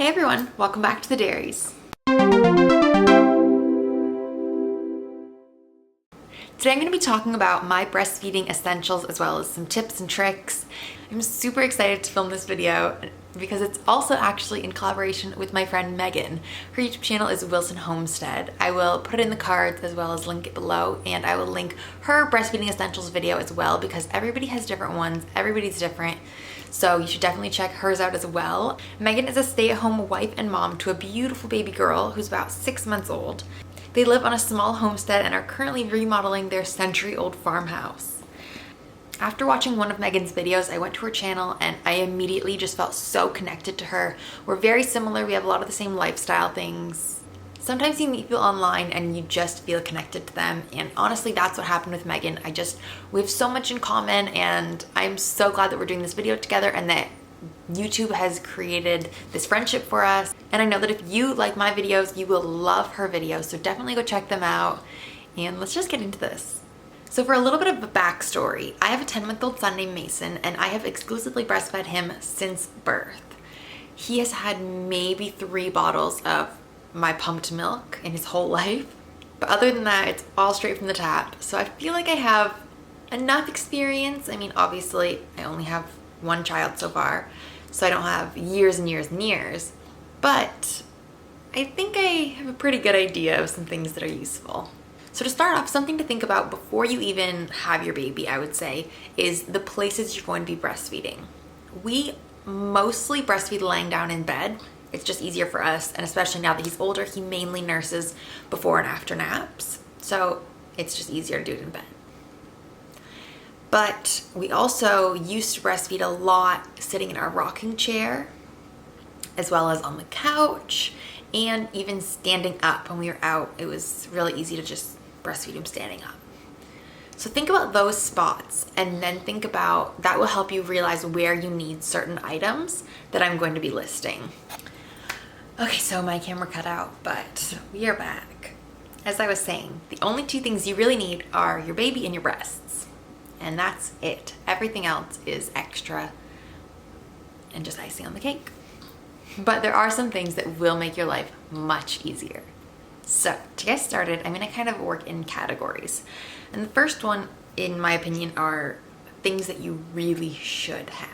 Hey everyone, welcome back to the Dairies. Today I'm going to be talking about my breastfeeding essentials as well as some tips and tricks. I'm super excited to film this video because it's also actually in collaboration with my friend Megan. Her YouTube channel is Wilson Homestead. I will put it in the cards as well as link it below, and I will link her breastfeeding essentials video as well because everybody has different ones, everybody's different. So you should definitely check hers out as well. Megan is a stay-at-home wife and mom to a beautiful baby girl who's about 6 months old. They live on a small homestead and are currently remodeling their century-old farmhouse. After watching one of Megan's videos, I went to her channel and I immediately just felt so connected to her. We're very similar, we have a lot of the same lifestyle things. Sometimes you meet people online and you just feel connected to them, and honestly that's what happened with Megan. We have so much in common, and I'm so glad that we're doing this video together and that YouTube has created this friendship for us. And I know that if you like my videos, you will love her videos, so definitely go check them out. And let's just get into this. So for a little bit of a backstory, I have a 10-month-old son named Mason, and I have exclusively breastfed him since birth. He has had maybe 3 bottles of my pumped milk in his whole life, but other than that, it's all straight from the tap. So I feel like I have enough experience. I mean, obviously I only have one child so far, so I don't have years and years and years, but I think I have a pretty good idea of some things that are useful. So to start off, something to think about before you even have your baby, I would say, is the places you're going to be breastfeeding. We mostly breastfeed laying down in bed. It's just easier for us, and especially now that he's older, he mainly nurses before and after naps, so it's just easier to do it in bed. But we also used to breastfeed a lot sitting in our rocking chair, as well as on the couch, and even standing up when we were out. It was really easy to just breastfeed him standing up. So think about those spots, and then think about, that will help you realize where you need certain items that I'm going to be listing. Okay, so my camera cut out, but we are back. As I was saying, the only 2 things you really need are your baby and your breasts. And that's it. Everything else is extra and just icing on the cake. But there are some things that will make your life much easier. So to get started, I'm gonna kind of work in categories. And the first one, in my opinion, are things that you really should have.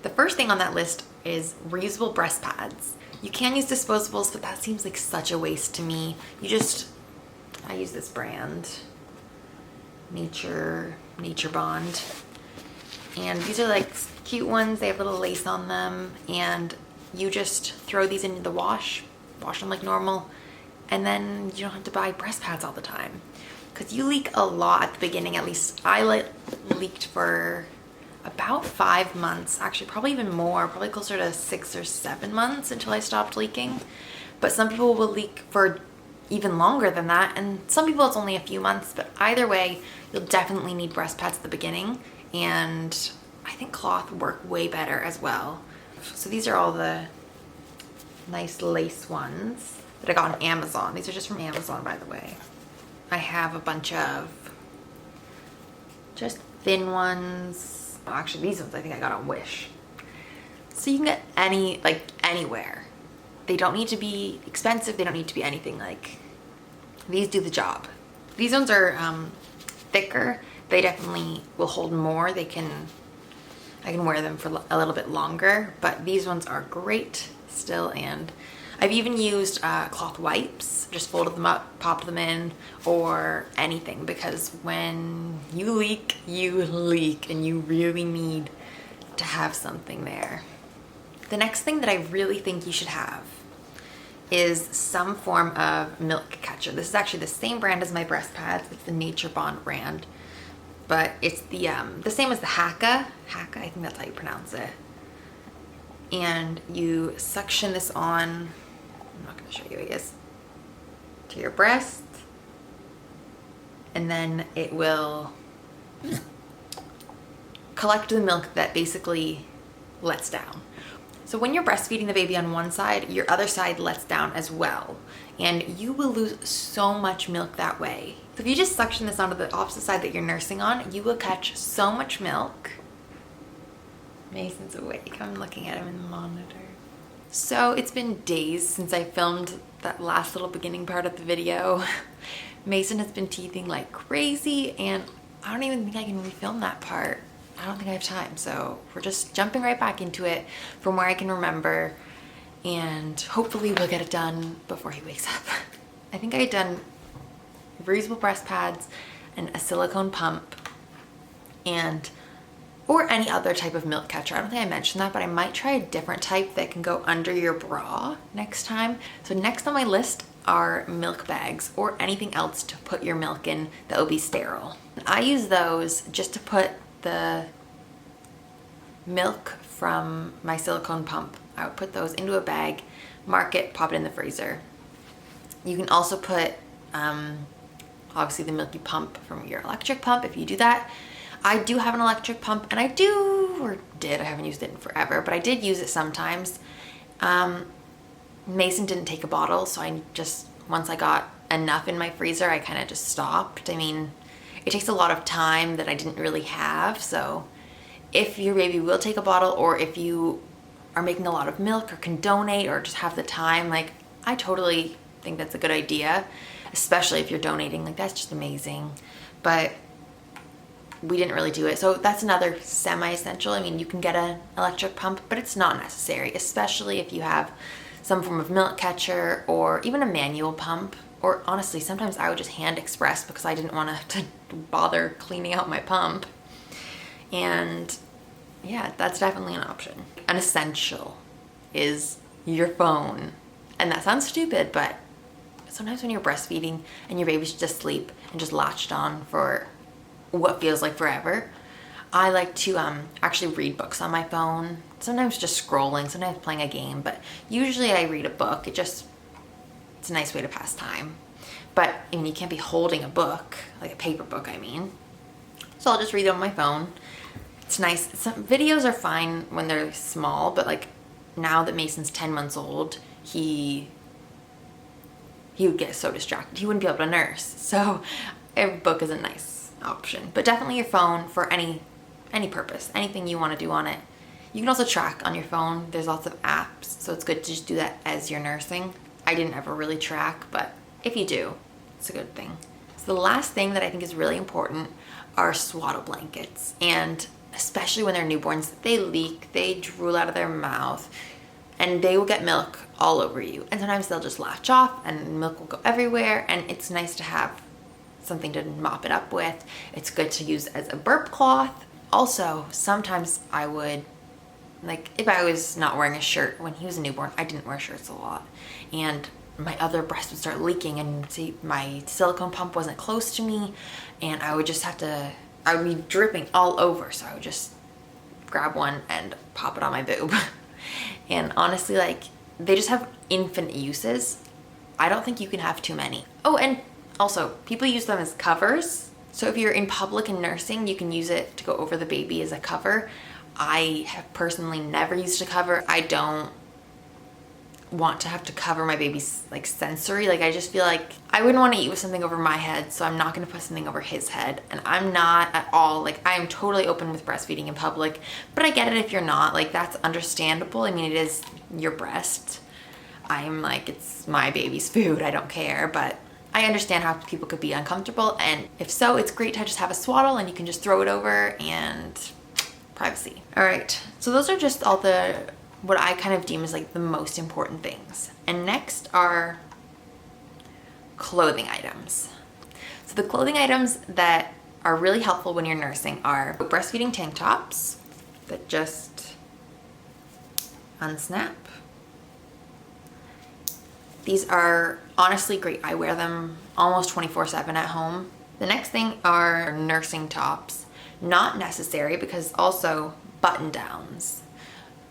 The first thing on that list is reusable breast pads. You can use disposables, but that seems like such a waste to me. I use this brand, Nature Bond. And these are like cute ones. They have little lace on them, and you just throw these into the wash them like normal, and then you don't have to buy breast pads all the time. Because you leak a lot at the beginning. At least I leaked for about 5 months, actually probably even more, probably closer to 6 or 7 months until I stopped leaking. But some people will leak for even longer than that, and some people it's only a few months, but either way, you'll definitely need breast pads at the beginning, and I think cloth work way better as well. So these are all the nice lace ones that I got on Amazon. These are just from Amazon, by the way. I have a bunch of just thin ones. Well, actually, these ones I think I got on Wish. So you can get anywhere. They don't need to be expensive. They don't need to be anything. Like, these do the job. These ones are thicker. They definitely will hold more. I can wear them for a little bit longer, but these ones are great still. And I've even used cloth wipes, just folded them up, popped them in, or anything, because when you leak, and you really need to have something there. The next thing that I really think you should have is some form of milk catcher. This is actually the same brand as my breast pads. It's the Nature Bond brand, but it's the same as the Haka, I think that's how you pronounce it. And you suction this on, I'm not gonna show you, I guess, to your breast, and then it will collect the milk that basically lets down. So when you're breastfeeding the baby on one side, your other side lets down as well, and you will lose so much milk that way. So if you just suction this onto the opposite side that you're nursing on, you will catch so much milk. Mason's awake. I'm looking at him in the monitor. So it's been days since I filmed that last little beginning part of the video. Mason has been teething like crazy and I don't even think I can refilm that part. I don't think I have time, so we're just jumping right back into it from where I can remember, and hopefully we'll get it done before he wakes up. I think I had done reusable breast pads and a silicone pump or any other type of milk catcher. I don't think I mentioned that, but I might try a different type that can go under your bra next time. So next on my list are milk bags or anything else to put your milk in that will be sterile. I use those just to put the milk from my silicone pump. I would put those into a bag, mark it, pop it in the freezer. You can also put obviously the milky pump from your electric pump if you do that. I do have an electric pump and I haven't used it in forever, but I did use it sometimes. Mason didn't take a bottle, so once I got enough in my freezer, I kind of just stopped. I mean, it takes a lot of time that I didn't really have, so if your baby will take a bottle, or if you are making a lot of milk or can donate or just have the time, like, I totally think that's a good idea, especially if you're donating. Like, that's just amazing. But we didn't really do it, so that's another semi-essential. I mean, you can get an electric pump, but it's not necessary, especially if you have some form of milk catcher or even a manual pump. Or honestly, sometimes I would just hand express because I didn't want to bother cleaning out my pump. And yeah, that's definitely an option. An essential is your phone. And that sounds stupid, but sometimes when you're breastfeeding and your baby's just asleep and just latched on for what feels like forever, I like to actually read books on my phone. Sometimes just scrolling, sometimes playing a game, but usually I read a book. It's a nice way to pass time. But I mean, you can't be holding a book, like a paper book, I mean. So I'll just read it on my phone. It's nice. Some videos are fine when they're small, but like now that Mason's 10 months old, he would get so distracted. He wouldn't be able to nurse. So a book is a nice option, but definitely your phone for any purpose, anything you want to do on it. You can also track on your phone. There's lots of apps, so it's good to just do that as you're nursing. I didn't ever really track, but if you do, it's a good thing. So the last thing that I think is really important are swaddle blankets, and especially when they're newborns, they leak, they drool out of their mouth, and they will get milk all over you. And sometimes they'll just latch off and milk will go everywhere, and it's nice to have something to mop it up with. It's good to use as a burp cloth. Also, sometimes I would, like, if I was not wearing a shirt when he was a newborn, I didn't wear shirts a lot, and my other breast would start leaking, and see, my silicone pump wasn't close to me, and I would be dripping all over, so I would just grab one and pop it on my boob. And honestly, like, they just have infinite uses. I don't think you can have too many. Oh, and also, people use them as covers. So if you're in public and nursing, you can use it to go over the baby as a cover. I have personally never used a cover. I don't want to have to cover my baby's like sensory. Like, I just feel like I wouldn't want to eat with something over my head, so I'm not going to put something over his head. And I'm not at all, like, I am totally open with breastfeeding in public, but I get it if you're not. Like, that's understandable. I mean, it is your breast. I'm like, it's my baby's food, I don't care, but I understand how people could be uncomfortable, and if so, it's great to just have a swaddle and you can just throw it over, and privacy. All right, so those are just all what I kind of deem as like the most important things. And next are clothing items. So the clothing items that are really helpful when you're nursing are breastfeeding tank tops that just unsnap. These are honestly great. I wear them almost 24/7 at home. The next thing are nursing tops. Not necessary, because also button downs.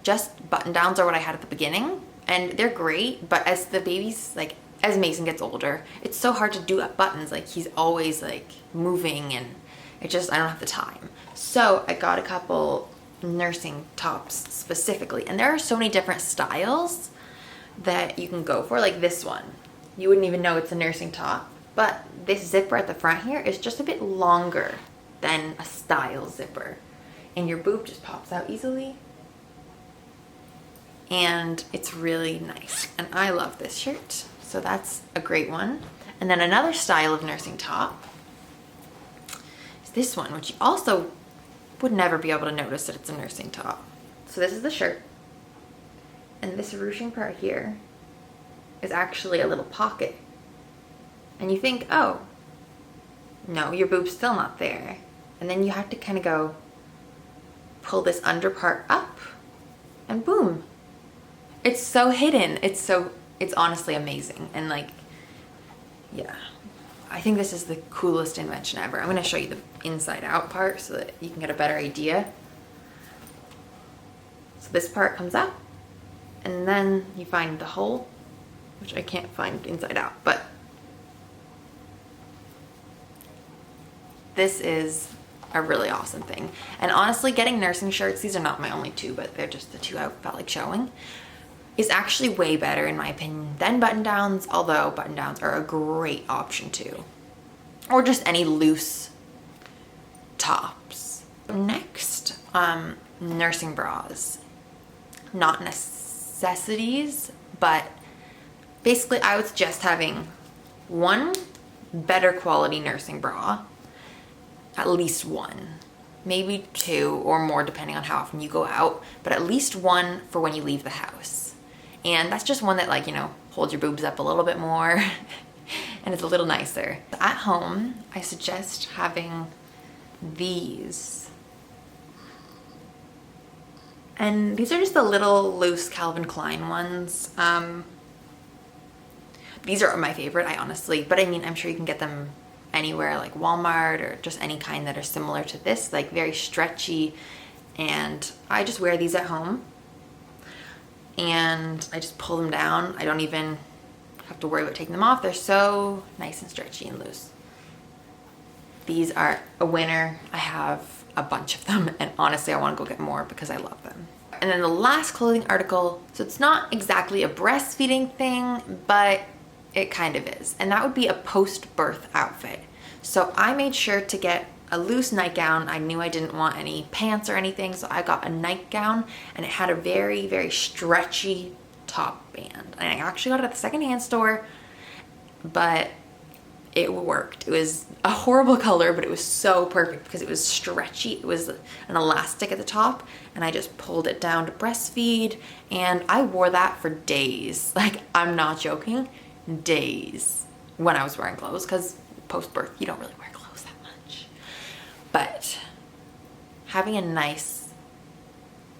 Just button downs are what I had at the beginning, and they're great, but as the baby's, like, as Mason gets older, it's so hard to do up buttons. Like, he's always like moving, and I don't have the time. So I got a couple nursing tops specifically, and there are so many different styles that you can go for. Like this one, you wouldn't even know it's a nursing top, but this zipper at the front here is just a bit longer than a style zipper, and your boob just pops out easily. and it's really nice. And I love this shirt, so that's a great one. And then another style of nursing top is this one, which you also would never be able to notice that it's a nursing top. So this is the shirt, and this ruching part here is actually a little pocket. And you think, oh, no, your boob's still not there. And then you have to kind of go pull this under part up, and boom. It's so hidden. It's honestly amazing. And like, yeah, I think this is the coolest invention ever. I'm gonna show you the inside out part so that you can get a better idea. So this part comes up, and then you find the hole, which I can't find inside out, but this is a really awesome thing. And honestly, getting nursing shirts, these are not my only two, but they're just the two I felt like showing, is actually way better in my opinion than button downs, although button downs are a great option too. Or just any loose tops. Next, nursing bras. Not necessities, but basically I would suggest having one better quality nursing bra, at least one, maybe two or more depending on how often you go out, but at least one for when you leave the house. And that's just one that, like, you know, holds your boobs up a little bit more and it's a little nicer. At home, I suggest having these. And these are just the little loose Calvin Klein ones. These are my favorite, but I mean, I'm sure you can get them anywhere, like Walmart or just any kind that are similar to this, like very stretchy. And I just wear these at home and I just pull them down. I don't even have to worry about taking them off. They're so nice and stretchy and loose. These are a winner. I have a bunch of them, and honestly I want to go get more because I love them. And then the last clothing article, so it's not exactly a breastfeeding thing, but it kind of is, and that would be a post-birth outfit. So I made sure to get a loose nightgown. I knew I didn't want any pants or anything, so I got a nightgown, and it had a very, very stretchy top band. And I actually got it at the secondhand store, but it worked. It was a horrible color, but it was so perfect because it was stretchy. It was an elastic at the top, and I just pulled it down to breastfeed, and I wore that for days. Like, I'm not joking, days when I was wearing clothes, because post-birth you don't really wear clothes that much. But having a nice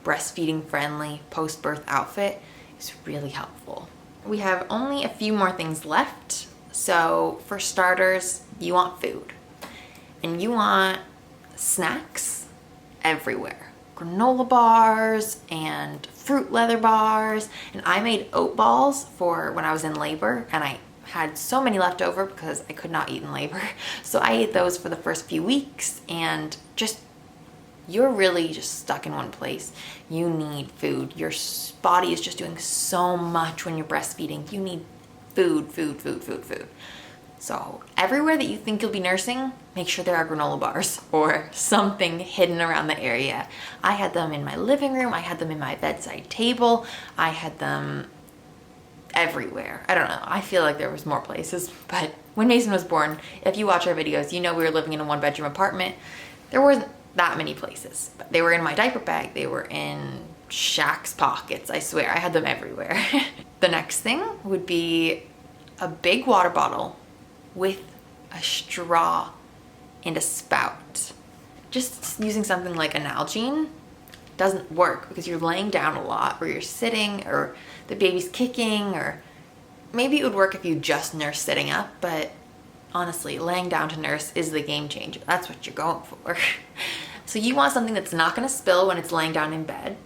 breastfeeding friendly post-birth outfit is really helpful. We have only a few more things left. So for starters, you want food, and you want snacks everywhere. Granola bars and fruit leather bars. And I made oat balls for when I was in labor, and I had so many left over because I could not eat in labor. So I ate those for the first few weeks, and just, you're really just stuck in one place. You need food. Your body is just doing so much when you're breastfeeding. You need food, food, food, food, food. So everywhere that you think you'll be nursing, make sure there are granola bars or something hidden around the area. I had them in my living room. I had them in my bedside table. I had them everywhere. I don't know. I feel like there was more places, but when Mason was born, if you watch our videos, you know we were living in a 1-bedroom apartment. There wasn't that many places, but they were in my diaper bag. They were in Shaq's pockets. I swear, I had them everywhere. The next thing would be a big water bottle with a straw and a spout. Just using something like a Nalgene doesn't work because you're laying down a lot, or you're sitting, or the baby's kicking, or maybe it would work if you just nurse sitting up, but honestly, laying down to nurse is the game changer. That's what you're going for. So you want something that's not gonna spill when it's laying down in bed,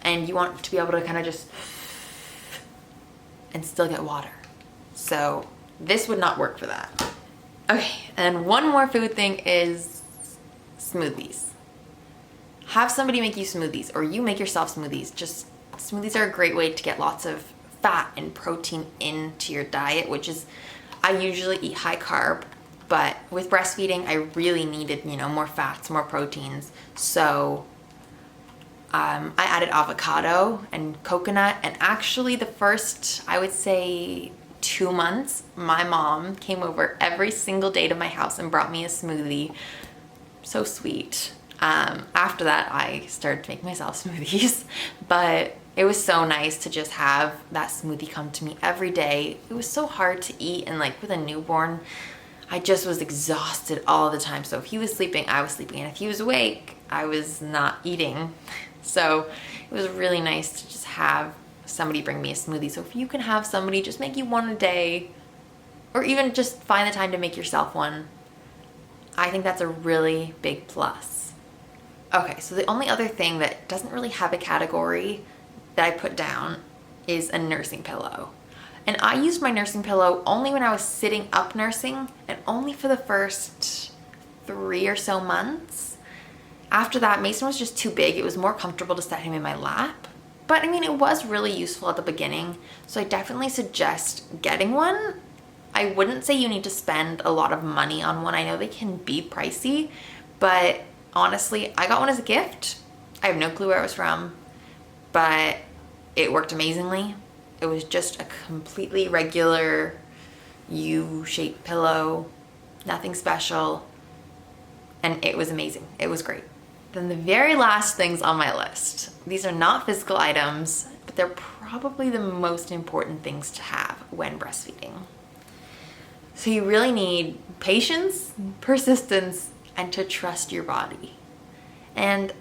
and you want to be able to kind of just and still get water. So this would not work for that. Okay, and one more food thing is smoothies. Have somebody make you smoothies, or you make yourself smoothies. Just, smoothies are a great way to get lots of fat and protein into your diet, which is, I usually eat high carb, but with breastfeeding, I really needed, you know, more fats, more proteins. So I added avocado and coconut, and actually the first, I would say, 2 months, my mom came over every single day to my house and brought me a smoothie. So sweet. After that, I started to make myself smoothies, but it was so nice to just have that smoothie come to me every day. It was so hard to eat, and like with a newborn, I just was exhausted all the time. So if he was sleeping, I was sleeping, and if he was awake, I was not eating. So it was really nice to just have somebody bring me a smoothie. So if you can have somebody just make you one a day, or even just find the time to make yourself one, I think that's a really big plus. Okay, so the only other thing that doesn't really have a category that I put down is a nursing pillow. And I used my nursing pillow only when I was sitting up nursing, and only for the first 3 or so months. After that, Mason was just too big. It was more comfortable to set him in my lap. But I mean, it was really useful at the beginning, so I definitely suggest getting one. I wouldn't say you need to spend a lot of money on one. I know they can be pricey, but honestly, I got one as a gift. I have no clue where it was from, but it worked amazingly. It was just a completely regular U-shaped pillow, nothing special, and it was amazing. It was great. Then the very last things on my list. These are not physical items, but they're probably the most important things to have when breastfeeding. So you really need patience, persistence, and to trust your body. And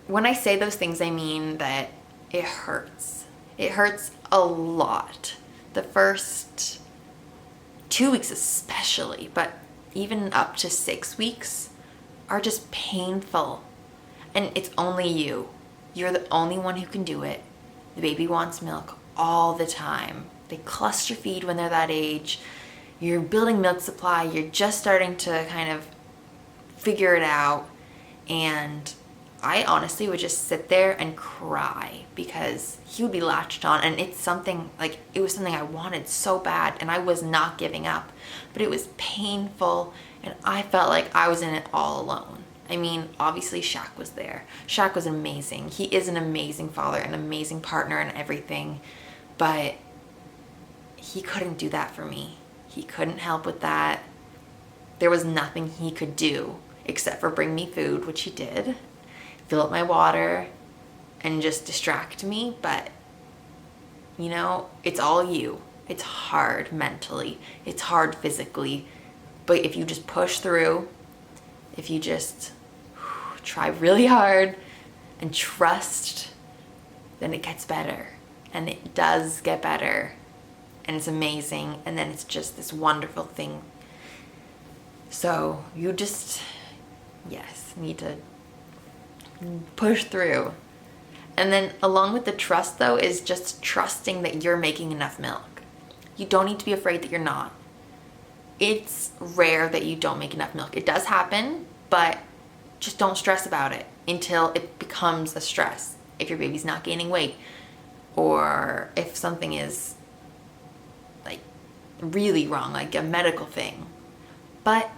when I say those things, I mean that it hurts. It hurts a lot. The first 2 weeks especially, but even up to 6 weeks are just painful. And it's only you. You're the only one who can do it. The baby wants milk all the time. They cluster feed when they're that age. You're building milk supply. You're just starting to kind of figure it out. And I honestly would just sit there and cry because he would be latched on, and it's something like, it was something I wanted so bad, and I was not giving up, but it was painful, and I felt like I was in it all alone. I mean, obviously Shaq was there. Shaq was amazing. He is an amazing father, an amazing partner and everything, but he couldn't do that for me. He couldn't help with that. There was nothing he could do except for bring me food, which he did, fill up my water, and just distract me. But you know, it's all you. It's hard mentally, it's hard physically, but if you just push through, if you just try really hard and trust, then it gets better. And it does get better, and it's amazing, and then it's just this wonderful thing. So you just, yes, need to push through. And then along with the trust though is just trusting that you're making enough milk. You don't need to be afraid that you're not. It's rare that you don't make enough milk. It does happen, but just don't stress about it until it becomes a stress. If your baby's not gaining weight, or if something is like really wrong, like a medical thing. But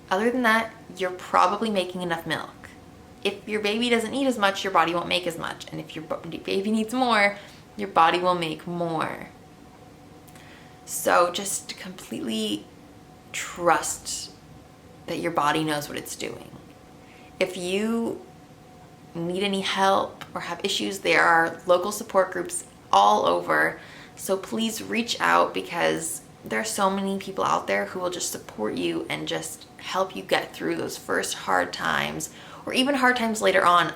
other than that, you're probably making enough milk. If your baby doesn't eat as much, your body won't make as much. And if your baby needs more, your body will make more. So just completely trust that your body knows what it's doing. If you need any help or have issues, there are local support groups all over. So please reach out, because there are so many people out there who will just support you and just help you get through those first hard times, or even hard times later on.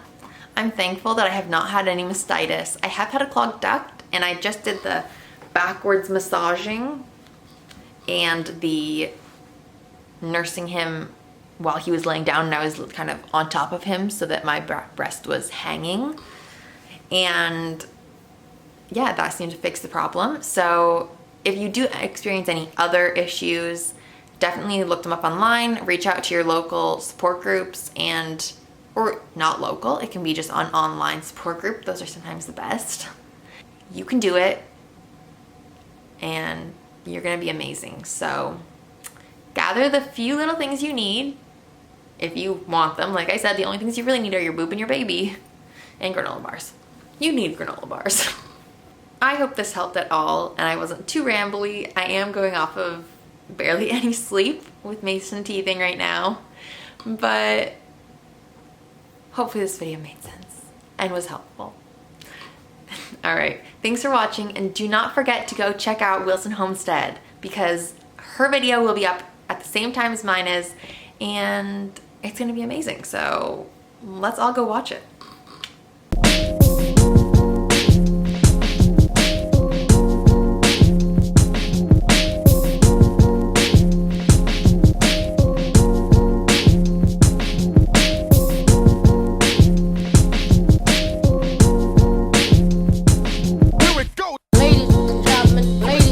I'm thankful that I have not had any mastitis. I have had a clogged duct, and I just did the backwards massaging and the nursing him while he was laying down, and I was kind of on top of him so that my breast was hanging. And yeah, that seemed to fix the problem. So if you do experience any other issues, definitely look them up online, reach out to your local support groups, and or not local, it can be just an online support group. Those are sometimes the best. You can do it, and you're gonna be amazing. So gather the few little things you need if you want them. Like I said, the only things you really need are your boob and your baby. and granola bars. You need granola bars. I hope this helped at all and I wasn't too rambly. I am going off of barely any sleep with Mason teething right now, but hopefully this video made sense and was helpful. All right, thanks for watching, and do not forget to go check out Wilson Homestead because her video will be up at the same time as mine is, and it's gonna be amazing. So let's all go watch it.